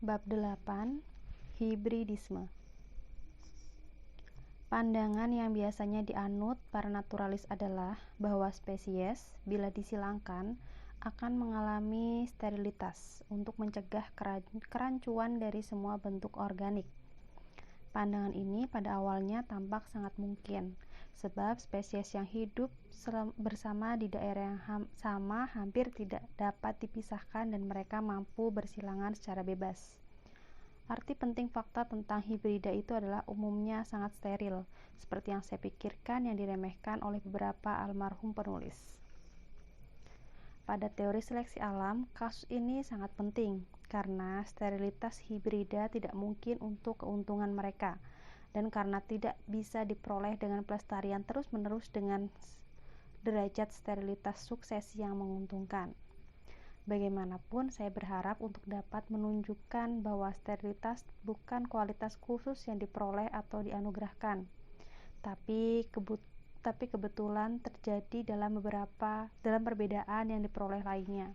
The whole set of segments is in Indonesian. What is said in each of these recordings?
Bab 8. Hibridisme. Pandangan yang biasanya dianut para naturalis adalah bahwa spesies, bila disilangkan, akan mengalami sterilitas untuk mencegah kerancuan dari semua bentuk organik. Pandangan ini pada awalnya tampak sangat mungkin, sebab spesies yang hidup bersama di daerah yang sama hampir tidak dapat dipisahkan dan mereka mampu bersilangan secara bebas. Arti penting fakta tentang hibrida itu adalah umumnya sangat steril, seperti yang saya pikirkan yang diremehkan oleh beberapa almarhum penulis. Pada teori seleksi alam, kasus ini sangat penting, karena sterilitas hibrida tidak mungkin untuk keuntungan mereka, dan karena tidak bisa diperoleh dengan pelestarian terus-menerus dengan derajat sterilitas suksesi yang menguntungkan. Bagaimanapun, saya berharap untuk dapat menunjukkan bahwa sterilitas bukan kualitas khusus yang diperoleh atau dianugerahkan, tapi kebetulan terjadi dalam perbedaan yang diperoleh lainnya.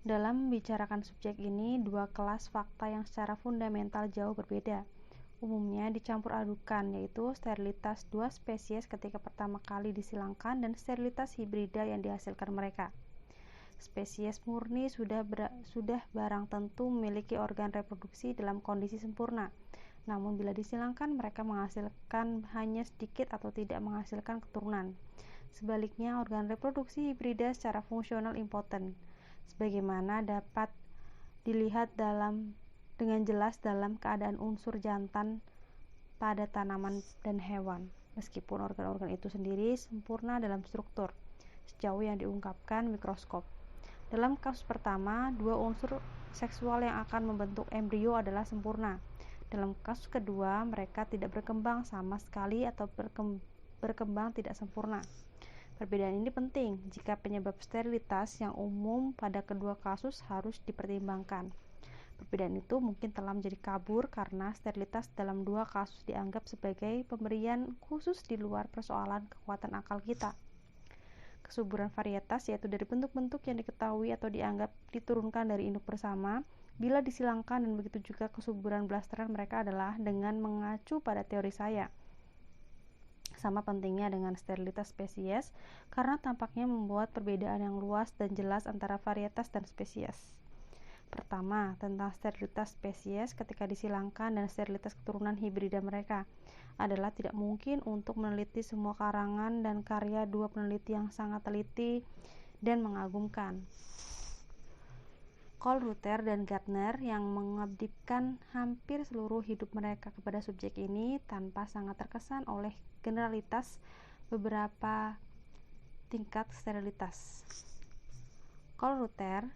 Dalam membicarakan subjek ini, dua kelas fakta yang secara fundamental jauh berbeda umumnya dicampur adukan, yaitu sterilitas dua spesies ketika pertama kali disilangkan dan sterilitas hibrida yang dihasilkan mereka. Spesies murni sudah barang tentu memiliki organ reproduksi dalam kondisi sempurna, namun bila disilangkan mereka menghasilkan hanya sedikit atau tidak menghasilkan keturunan. Sebaliknya, organ reproduksi hibrida secara fungsional impoten, sebagaimana dapat dilihat dengan jelas dalam keadaan unsur jantan pada tanaman dan hewan, meskipun organ-organ itu sendiri sempurna dalam struktur, sejauh yang diungkapkan mikroskop. Dalam kasus pertama, dua unsur seksual yang akan membentuk embrio adalah sempurna. Dalam kasus kedua, mereka tidak berkembang sama sekali atau berkembang tidak sempurna. Perbedaan ini penting jika penyebab sterilitas yang umum pada kedua kasus harus dipertimbangkan. Perbedaan itu mungkin telah menjadi kabur karena sterilitas dalam dua kasus dianggap sebagai pemberian khusus di luar persoalan kekuatan akal kita. Kesuburan varietas, yaitu dari bentuk-bentuk yang diketahui atau dianggap diturunkan dari induk bersama, bila disilangkan, dan begitu juga kesuburan blasteran mereka adalah dengan mengacu pada teori saya. Sama pentingnya dengan sterilitas spesies, karena tampaknya membuat perbedaan yang luas dan jelas antara varietas dan spesies. Pertama, tentang sterilitas spesies ketika disilangkan dan sterilitas keturunan hibrida mereka adalah tidak mungkin untuk meneliti semua karangan dan karya dua peneliti yang sangat teliti dan mengagumkan, Kölreuter dan Gärtner, yang mengabdikan hampir seluruh hidup mereka kepada subjek ini tanpa sangat terkesan oleh generalitas beberapa tingkat sterilitas. Kölreuter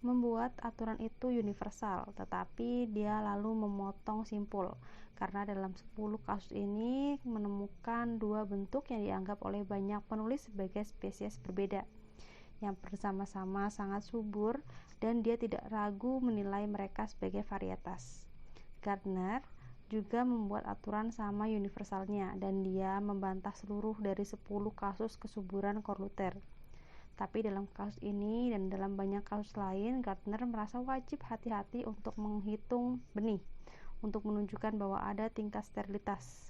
membuat aturan itu universal, tetapi dia lalu memotong simpul, karena dalam 10 kasus ini menemukan dua bentuk yang dianggap oleh banyak penulis sebagai spesies berbeda, yang bersama-sama sangat subur, dan dia tidak ragu menilai mereka sebagai varietas. Gärtner juga membuat aturan sama universalnya, dan dia membantah seluruh dari 10 kasus kesuburan Kölreuter. Tapi dalam kasus ini dan dalam banyak kasus lain, Gärtner merasa wajib hati-hati untuk menghitung benih, untuk menunjukkan bahwa ada tingkat sterilitas.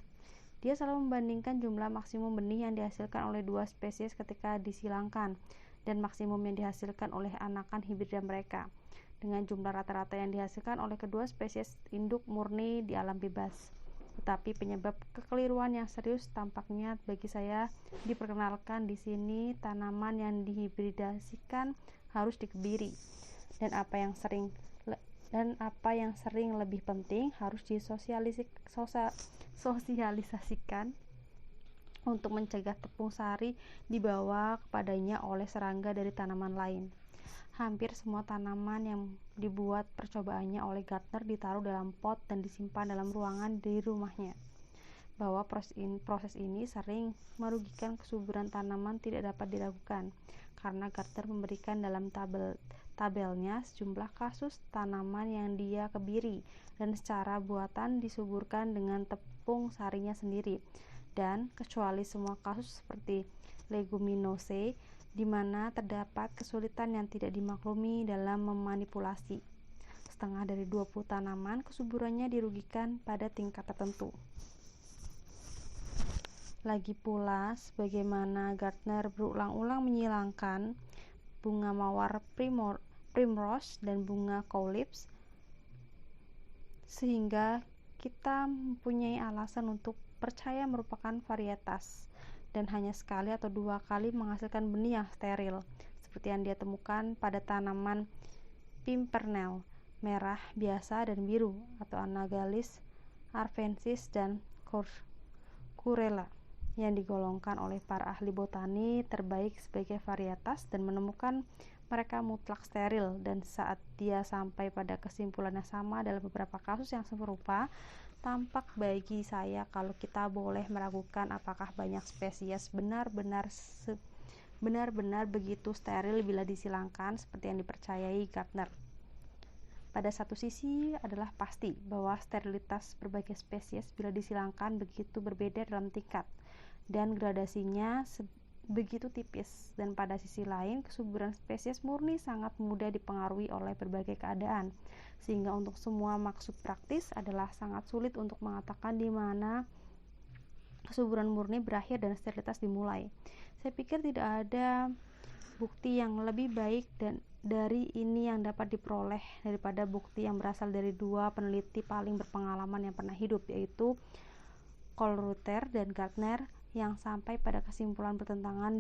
Dia selalu membandingkan jumlah maksimum benih yang dihasilkan oleh dua spesies ketika disilangkan, dan maksimum yang dihasilkan oleh anakan hibrida mereka, dengan jumlah rata-rata yang dihasilkan oleh kedua spesies induk murni di alam bebas. Tetapi penyebab kekeliruan yang serius tampaknya bagi saya diperkenalkan di sini. Tanaman yang dihibridasikan harus dikebiri, dan apa yang sering lebih penting harus disosialisasikan untuk mencegah tepung sari dibawa kepadanya oleh serangga dari tanaman lain. Hampir semua tanaman yang dibuat percobaannya oleh Gärtner ditaruh dalam pot dan disimpan dalam ruangan di rumahnya. Bahwa proses ini sering merugikan kesuburan tanaman tidak dapat diragukan, karena Gärtner memberikan dalam tabelnya sejumlah kasus tanaman yang dia kebiri dan secara buatan disuburkan dengan tepung sarinya sendiri, dan kecuali semua kasus seperti leguminosae di mana terdapat kesulitan yang tidak dimaklumi dalam memanipulasi. Setengah dari 20 tanaman kesuburannya dirugikan pada tingkat tertentu. Lagi pula, sebagaimana Gardner berulang-ulang menyilangkan bunga mawar primrose dan bunga cowlips, sehingga kita mempunyai alasan untuk percaya merupakan varietas dan hanya sekali atau dua kali menghasilkan benih yang steril, seperti yang dia temukan pada tanaman pimpernel merah biasa dan biru atau Anagalis arvensis dan Curella, yang digolongkan oleh para ahli botani terbaik sebagai varietas dan menemukan mereka mutlak steril. Dan saat dia sampai pada kesimpulan yang sama dalam beberapa kasus yang serupa, tampak bagi saya kalau kita boleh meragukan apakah banyak spesies benar-benar begitu steril bila disilangkan seperti yang dipercayai Gardner. Pada satu sisi adalah pasti bahwa sterilitas berbagai spesies bila disilangkan begitu berbeda dalam tingkat dan gradasinya begitu tipis, dan pada sisi lain kesuburan spesies murni sangat mudah dipengaruhi oleh berbagai keadaan, sehingga untuk semua maksud praktis adalah sangat sulit untuk mengatakan di mana kesuburan murni berakhir dan sterilitas dimulai. Saya pikir tidak ada bukti yang lebih baik dari ini yang dapat diperoleh daripada bukti yang berasal dari dua peneliti paling berpengalaman yang pernah hidup, yaitu Kölreuter dan Gardner, yang sampai pada kesimpulan bertentangan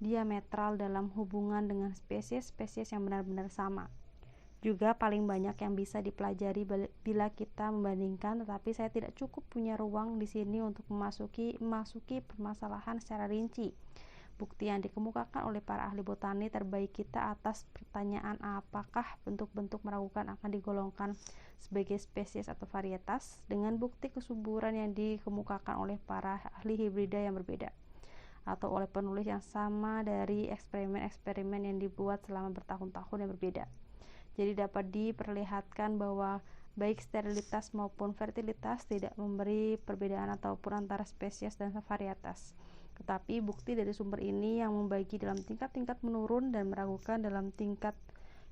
diametral dalam hubungan dengan spesies-spesies yang benar-benar sama. Juga paling banyak yang bisa dipelajari bila kita membandingkan, tetapi saya tidak cukup punya ruang di sini untuk memasuki permasalahan secara rinci. Bukti yang dikemukakan oleh para ahli botani terbaik kita atas pertanyaan apakah bentuk-bentuk meragukan akan digolongkan sebagai spesies atau varietas dengan bukti kesuburan yang dikemukakan oleh para ahli hibrida yang berbeda atau oleh penulis yang sama dari eksperimen-eksperimen yang dibuat selama bertahun-tahun yang berbeda. Jadi dapat diperlihatkan bahwa baik sterilitas maupun fertilitas tidak memberi perbedaan ataupun antara spesies dan varietas. Tetapi bukti dari sumber ini yang membagi dalam tingkat-tingkat menurun dan meragukan dalam tingkat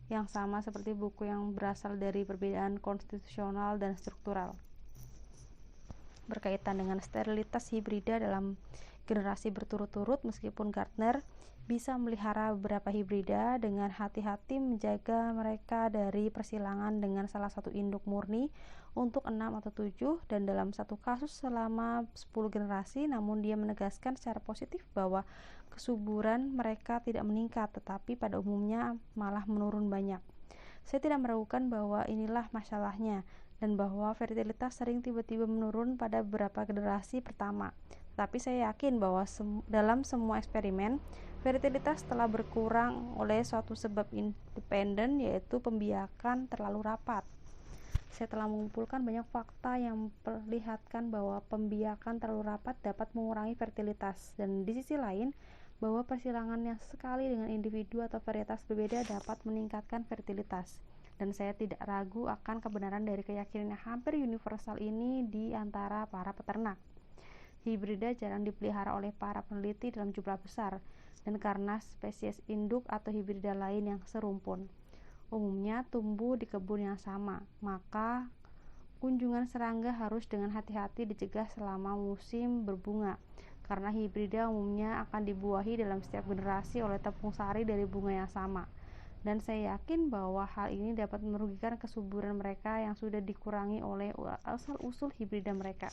yang sama seperti buku yang berasal dari perbedaan konstitusional dan struktural. Berkaitan dengan sterilitas hibrida dalam generasi berturut-turut, meskipun Gardner bisa memelihara beberapa hibrida dengan hati-hati menjaga mereka dari persilangan dengan salah satu induk murni untuk 6 atau 7 dan dalam satu kasus selama 10 generasi, namun dia menegaskan secara positif bahwa kesuburan mereka tidak meningkat, tetapi pada umumnya malah menurun banyak. Saya tidak meragukan bahwa inilah masalahnya dan bahwa fertilitas sering tiba-tiba menurun pada beberapa generasi pertama. Tetapi saya yakin bahwa dalam semua eksperimen, fertilitas telah berkurang oleh suatu sebab independen, yaitu pembiakan terlalu rapat. Saya telah mengumpulkan banyak fakta yang memperlihatkan bahwa pembiakan terlalu rapat dapat mengurangi fertilitas, dan di sisi lain, bahwa persilangan yang sekali dengan individu atau varietas berbeda dapat meningkatkan fertilitas. Dan saya tidak ragu akan kebenaran dari keyakinan yang hampir universal ini di antara para peternak. Hibrida jarang dipelihara oleh para peneliti dalam jumlah besar, dan karena spesies induk atau hibrida lain yang serumpun umumnya tumbuh di kebun yang sama, maka kunjungan serangga harus dengan hati-hati dicegah selama musim berbunga, karena hibrida umumnya akan dibuahi dalam setiap generasi oleh tepung sari dari bunga yang sama. Dan saya yakin bahwa hal ini dapat merugikan kesuburan mereka yang sudah dikurangi oleh asal-usul hibrida mereka.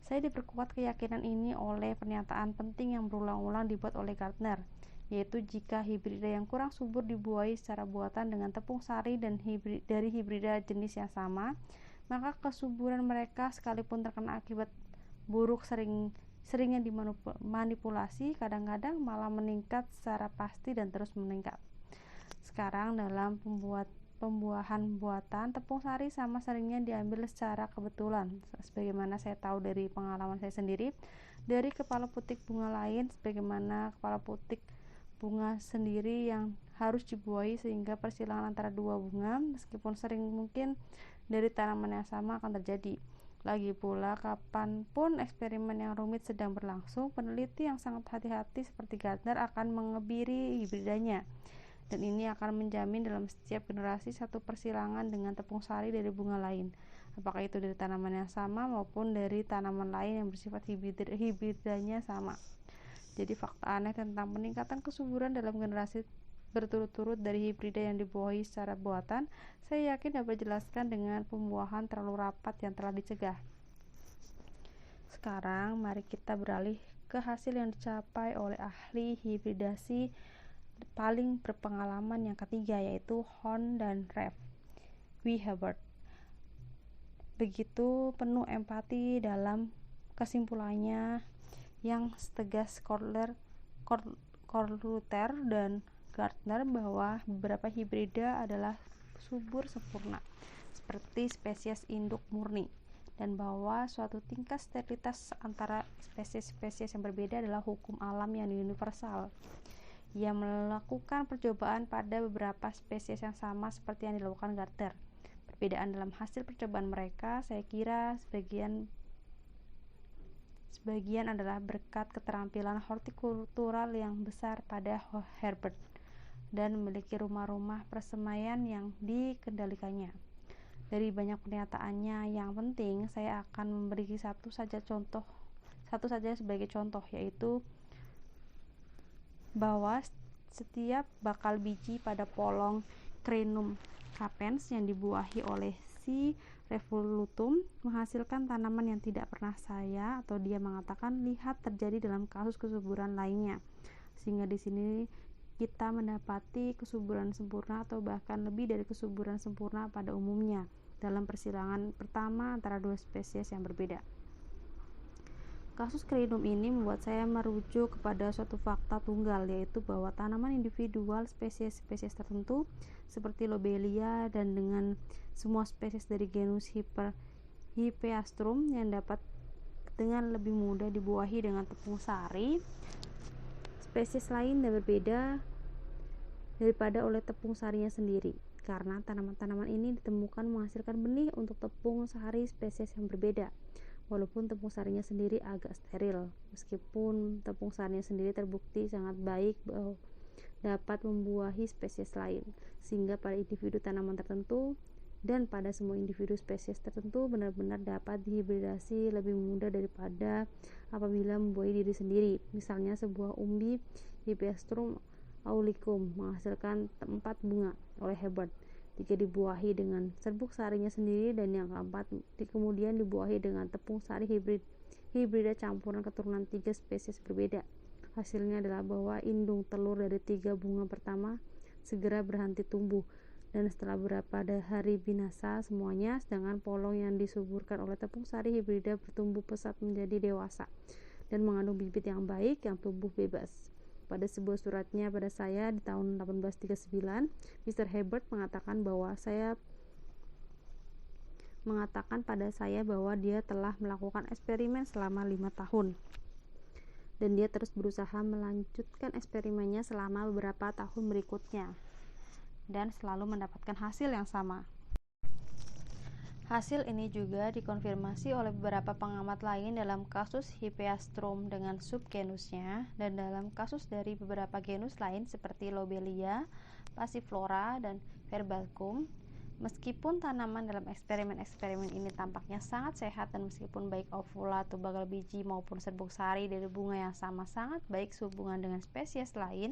Saya diperkuat keyakinan ini oleh pernyataan penting yang berulang-ulang dibuat oleh Gardner, yaitu jika hibrida yang kurang subur dibuahi secara buatan dengan tepung sari dan dari hibrida jenis yang sama, maka kesuburan mereka sekalipun terkena akibat buruk seringnya dimanipulasi, kadang-kadang malah meningkat secara pasti dan terus meningkat. Sekarang dalam pembuahan buatan, tepung sari sama seringnya diambil secara kebetulan, sebagaimana saya tahu dari pengalaman saya sendiri, dari kepala putik bunga lain, sebagaimana kepala putik bunga sendiri yang harus dibuahi sehingga persilangan antara dua bunga, meskipun sering mungkin dari tanaman yang sama, akan terjadi. Lagi pula, kapanpun eksperimen yang rumit sedang berlangsung, peneliti yang sangat hati-hati seperti Gardner akan mengebiri hibridanya, dan ini akan menjamin dalam setiap generasi satu persilangan dengan tepung sari dari bunga lain, apakah itu dari tanaman yang sama maupun dari tanaman lain yang bersifat hibridanya sama. Jadi fakta aneh tentang peningkatan kesuburan dalam generasi berturut-turut dari hibrida yang dibuahi secara buatan, saya yakin dapat dijelaskan dengan pembuahan terlalu rapat yang telah dicegah. Sekarang mari kita beralih ke hasil yang dicapai oleh ahli hibridasi paling berpengalaman yang ketiga, yaitu Horn dan Rev. W. Hubbard. Begitu penuh empati dalam kesimpulannya yang tegas Korluter dan Gardner bahwa beberapa hibrida adalah subur sempurna seperti spesies induk murni, dan bahwa suatu tingkat sterilitas antara spesies-spesies yang berbeda adalah hukum alam yang universal. Ia melakukan percobaan pada beberapa spesies yang sama seperti yang dilakukan Gardner. Perbedaan dalam hasil percobaan mereka, saya kira sebagian adalah berkat keterampilan hortikultural yang besar pada Herbert dan memiliki rumah-rumah persemaian yang dikendalikannya. Dari banyak pernyataannya yang penting, saya akan memberi satu saja sebagai contoh, yaitu bahwa setiap bakal biji pada polong Crenum capens yang dibuahi oleh si revolutum menghasilkan tanaman yang tidak pernah dia mengatakan lihat terjadi dalam kasus kesuburan lainnya, sehingga di sini kita mendapati kesuburan sempurna atau bahkan lebih dari kesuburan sempurna pada umumnya dalam persilangan pertama antara dua spesies yang berbeda. Kasus Crenum ini membuat saya merujuk kepada suatu fakta tunggal, yaitu bahwa tanaman individual spesies-spesies tertentu seperti Lobelia dan dengan semua spesies dari genus Hippeastrum yang dapat dengan lebih mudah dibuahi dengan tepung sari spesies lain dan berbeda daripada oleh tepung sarinya sendiri, karena tanaman-tanaman ini ditemukan menghasilkan benih untuk tepung sari spesies yang berbeda, walaupun tepung sarinya sendiri agak steril. Meskipun tepung sarinya sendiri terbukti sangat baik dapat membuahi spesies lain, sehingga pada individu tanaman tertentu dan pada semua individu spesies tertentu benar-benar dapat dihibridasi lebih mudah daripada apabila membuahi diri sendiri. Misalnya sebuah umbi Hippeastrum aulicum menghasilkan 4 bunga oleh Hubbard, 3 dibuahi dengan serbuk sarinya sendiri, dan yang keempat kemudian dibuahi dengan tepung sari hibrida campuran keturunan 3 spesies berbeda. Hasilnya adalah bahwa indung telur dari 3 bunga pertama segera berhenti tumbuh, dan setelah beberapa hari binasa semuanya, sedangkan polong yang disuburkan oleh tepung sari hibrida bertumbuh pesat menjadi dewasa dan mengandung bibit yang baik yang tumbuh bebas. Pada sebuah suratnya pada saya di tahun 1839, Mr. Hubbard mengatakan pada saya bahwa dia telah melakukan eksperimen selama 5 tahun, dan dia terus berusaha melanjutkan eksperimennya selama beberapa tahun berikutnya, dan selalu mendapatkan hasil yang sama. Hasil ini juga dikonfirmasi oleh beberapa pengamat lain dalam kasus Hippeastrum dengan subgenusnya, dan dalam kasus dari beberapa genus lain seperti Lobelia, Passiflora, dan Verbacum. Meskipun tanaman dalam eksperimen-eksperimen ini tampaknya sangat sehat, dan meskipun baik ovula atau bakal biji maupun serbuk sari dari bunga yang sama sangat baik sehubungan dengan spesies lain,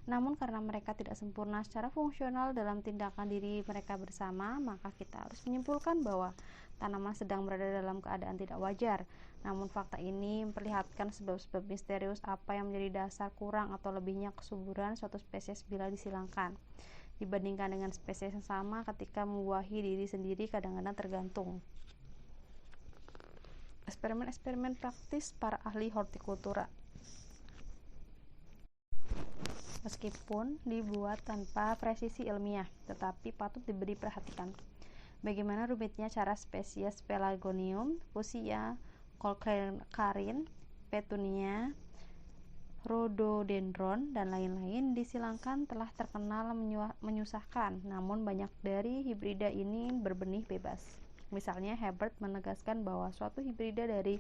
namun karena mereka tidak sempurna secara fungsional dalam tindakan diri mereka bersama, maka kita harus menyimpulkan bahwa tanaman sedang berada dalam keadaan tidak wajar. Namun fakta ini memperlihatkan sebab-sebab misterius apa yang menjadi dasar kurang atau lebihnya kesuburan suatu spesies bila disilangkan dibandingkan dengan spesies yang sama ketika membuahi diri sendiri. Kadang-kadang tergantung eksperimen-eksperimen praktis para ahli hortikultura, meskipun dibuat tanpa presisi ilmiah, tetapi patut diberi perhatikan. Bagaimana rumitnya cara spesies Pelargonium, Fuchsia, Colcarin, Petunia, Rhododendron, dan lain-lain disilangkan telah terkenal menyusahkan, namun banyak dari hibrida ini berbenih bebas. Misalnya, Herbert menegaskan bahwa suatu hibrida dari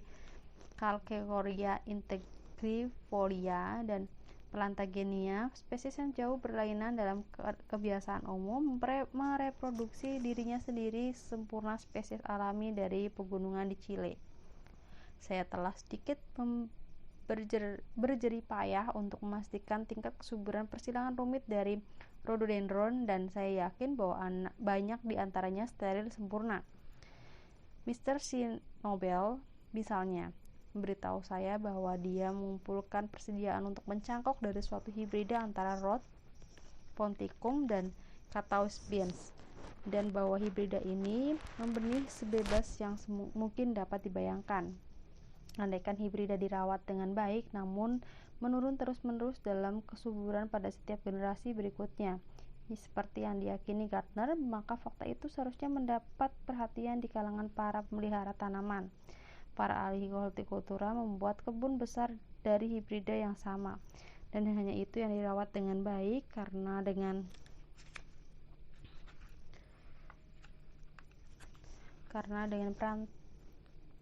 Calcareoria integrifolia dan Plantagenia, spesies yang jauh berlainan dalam kebiasaan umum, mereproduksi dirinya sendiri sempurna spesies alami dari pegunungan di Chile. Saya telah sedikit berjerih payah untuk memastikan tingkat kesuburan persilangan rumit dari rhododendron, dan saya yakin bahwa banyak di antaranya steril sempurna. Mr. C. Nobel, misalnya, memberitahu saya bahwa dia mengumpulkan persediaan untuk mencangkok dari suatu hibrida antara Rhode, Ponticum, dan Cattausbiens, dan bahwa hibrida ini membenih sebebas yang mungkin dapat dibayangkan. Andaikan hibrida dirawat dengan baik, namun menurun terus-menerus dalam kesuburan pada setiap generasi berikutnya, seperti yang diyakini Gardner, maka fakta itu seharusnya mendapat perhatian di kalangan para pemelihara tanaman. Para ahli hortikultura membuat kebun besar dari hibrida yang sama, dan hanya itu yang dirawat dengan baik, karena dengan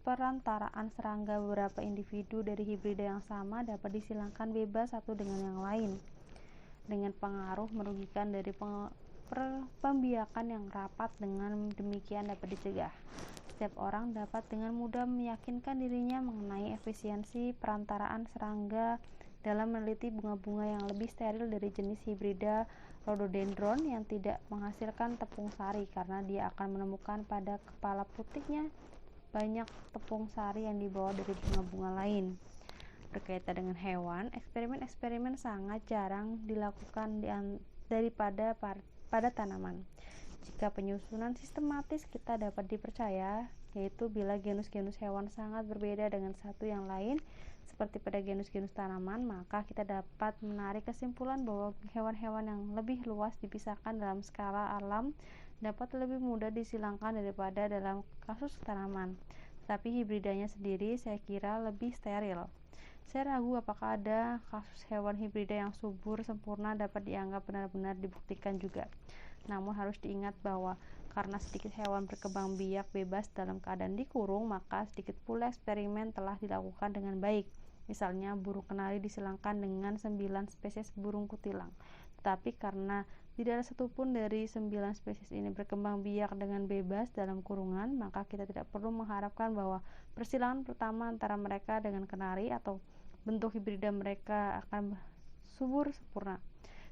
perantaraan serangga, beberapa individu dari hibrida yang sama dapat disilangkan bebas satu dengan yang lain, dengan pengaruh merugikan dari pembiakan yang rapat. Dengan demikian dapat dicegah. Setiap orang dapat dengan mudah meyakinkan dirinya mengenai efisiensi perantaraan serangga dalam meneliti bunga-bunga yang lebih steril dari jenis hibrida rhododendron yang tidak menghasilkan tepung sari, karena dia akan menemukan pada kepala putihnya banyak tepung sari yang dibawa dari bunga-bunga lain. Berkaitan dengan hewan, eksperimen-eksperimen sangat jarang dilakukan daripada pada tanaman. Jika penyusunan sistematis kita dapat dipercaya, yaitu bila genus-genus hewan sangat berbeda dengan satu yang lain, seperti pada genus-genus tanaman, maka kita dapat menarik kesimpulan bahwa hewan-hewan yang lebih luas dipisahkan dalam skala alam dapat lebih mudah disilangkan daripada dalam kasus tanaman. Tapi hibridanya sendiri saya kira lebih steril. Saya ragu apakah ada kasus hewan hibrida yang subur sempurna dapat dianggap benar-benar dibuktikan juga. Namun harus diingat bahwa karena sedikit hewan berkembang biak bebas dalam keadaan dikurung, maka sedikit pula eksperimen telah dilakukan dengan baik. Misalnya, burung kenari disilangkan dengan 9 spesies burung kutilang. Tetapi karena tidak ada satupun dari 9 spesies ini berkembang biak dengan bebas dalam kurungan, maka kita tidak perlu mengharapkan bahwa persilangan pertama antara mereka dengan kenari atau bentuk hibrida mereka akan subur sempurna.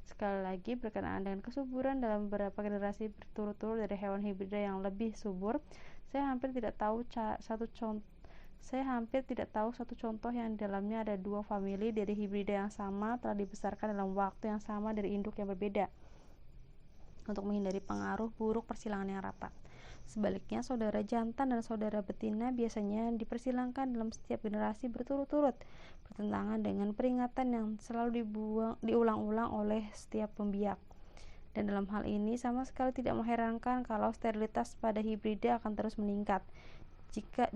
Sekali lagi, berkenaan dengan kesuburan dalam beberapa generasi berturut-turut dari hewan hibrida yang lebih subur, saya hampir tidak tahu satu contoh yang di dalamnya ada dua famili dari hibrida yang sama telah dibesarkan dalam waktu yang sama dari induk yang berbeda, untuk menghindari pengaruh buruk persilangan yang rapat. Sebaliknya, saudara jantan dan saudara betina biasanya dipersilangkan dalam setiap generasi berturut-turut, bertentangan dengan peringatan yang selalu diulang-ulang oleh setiap pembiak. Dan dalam hal ini sama sekali tidak mengherankan kalau sterilitas pada hibrida akan terus meningkat. Jika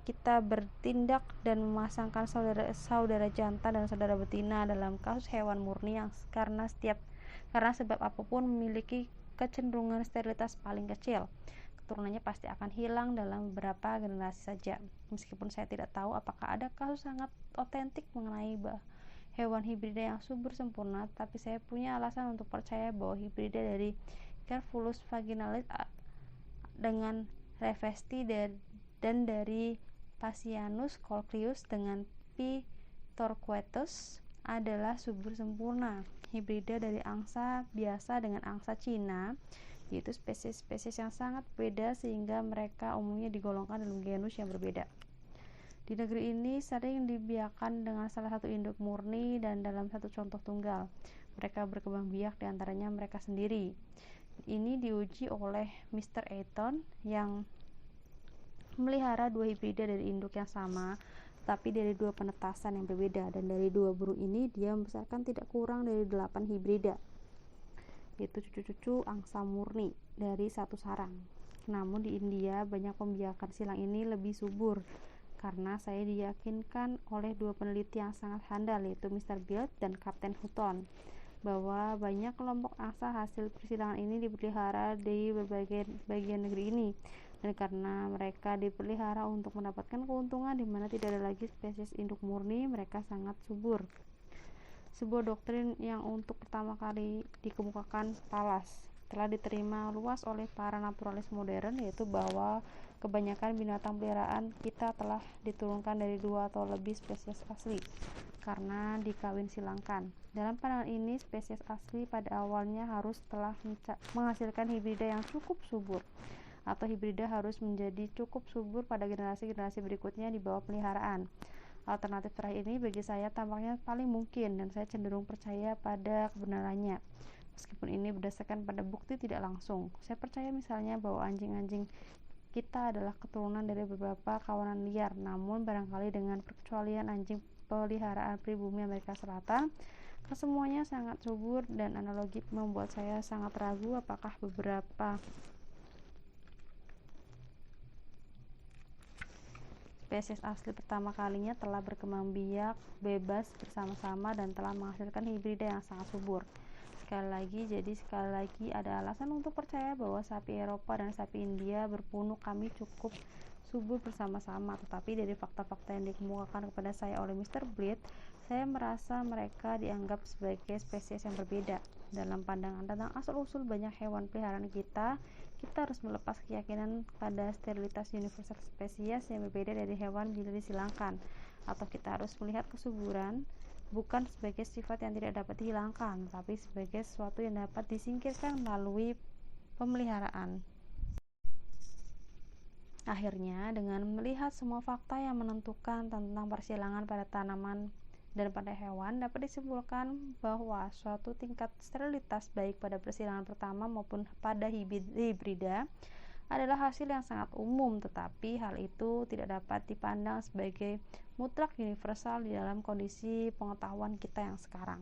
kita bertindak dan memasangkan saudara jantan dan saudara betina dalam kasus hewan murni yang karena sebab apapun memiliki kecenderungan sterilitas paling kecil, keturunannya pasti akan hilang dalam beberapa generasi saja. Meskipun saya tidak tahu apakah ada kasus sangat otentik mengenai hewan hibrida yang subur sempurna, tapi saya punya alasan untuk percaya bahwa hibrida dari Cervulus vaginalis dengan Revesti dan dari Phasianus colchius dengan P. torquatus adalah subur sempurna. Hibrida dari angsa biasa dengan angsa Cina, yaitu spesies-spesies yang sangat berbeda sehingga mereka umumnya digolongkan dalam genus yang berbeda. Di negeri ini sering dibiarkan dengan salah satu induk murni dan dalam satu contoh tunggal. Mereka berkembang biak di antaranya mereka sendiri. Ini diuji oleh Mr. Eaton yang memelihara dua hibrida dari induk yang sama, tapi dari dua penetasan yang berbeda, dan dari dua burung ini dia membesarkan tidak kurang dari 8 hibrida, yaitu cucu-cucu angsa murni dari satu sarang. Namun di India banyak pembiakan silang ini lebih subur, karena saya diyakinkan oleh dua peneliti yang sangat handal, yaitu Mr. Beard dan Kapten Hutton, bahwa banyak kelompok angsa hasil persilangan ini dipelihara di berbagai bagian negeri ini. dan karena mereka dipelihara untuk mendapatkan keuntungan di mana tidak ada lagi spesies induk murni, mereka sangat subur. Sebuah doktrin yang untuk pertama kali dikemukakan Pallas telah diterima luas oleh para naturalis modern, yaitu bahwa kebanyakan binatang peliharaan kita telah diturunkan dari 2 atau lebih spesies asli karena dikawin silangkan. Dalam pandangan ini, spesies asli pada awalnya harus telah menghasilkan hibrida yang cukup subur, atau hibrida harus menjadi cukup subur pada generasi-generasi berikutnya di bawah peliharaan. Alternatif terakhir ini bagi saya tampaknya paling mungkin dan saya cenderung percaya pada kebenarannya. Meskipun ini berdasarkan pada bukti tidak langsung. Saya percaya misalnya bahwa anjing-anjing kita adalah keturunan dari beberapa kawanan liar, namun barangkali dengan perkecualian anjing peliharaan pribumi Amerika Selatan, kesemuanya sangat subur, dan analogi membuat saya sangat ragu apakah beberapa spesies asli pertama kalinya telah berkembang biak bebas bersama-sama dan telah menghasilkan hibrida yang sangat subur. Sekali lagi ada alasan untuk percaya bahwa sapi Eropa dan sapi India berpunuk kami cukup subur bersama-sama, tetapi dari fakta-fakta yang dikemukakan kepada saya oleh Mr. Blyth, saya merasa mereka dianggap sebagai spesies yang berbeda. Dalam pandangan tentang asal-usul banyak hewan peliharaan kita harus melepas keyakinan pada sterilitas universal spesies yang berbeda dari hewan bila disilangkan, atau kita harus melihat kesuburan bukan sebagai sifat yang tidak dapat dihilangkan, tapi sebagai sesuatu yang dapat disingkirkan melalui pemeliharaan. Akhirnya, dengan melihat semua fakta yang menentukan tentang persilangan pada tanaman dan pada hewan, dapat disimpulkan bahwa suatu tingkat sterilitas baik pada persilangan pertama maupun pada hibrida adalah hasil yang sangat umum, tetapi hal itu tidak dapat dipandang sebagai mutlak universal di dalam kondisi pengetahuan kita yang sekarang.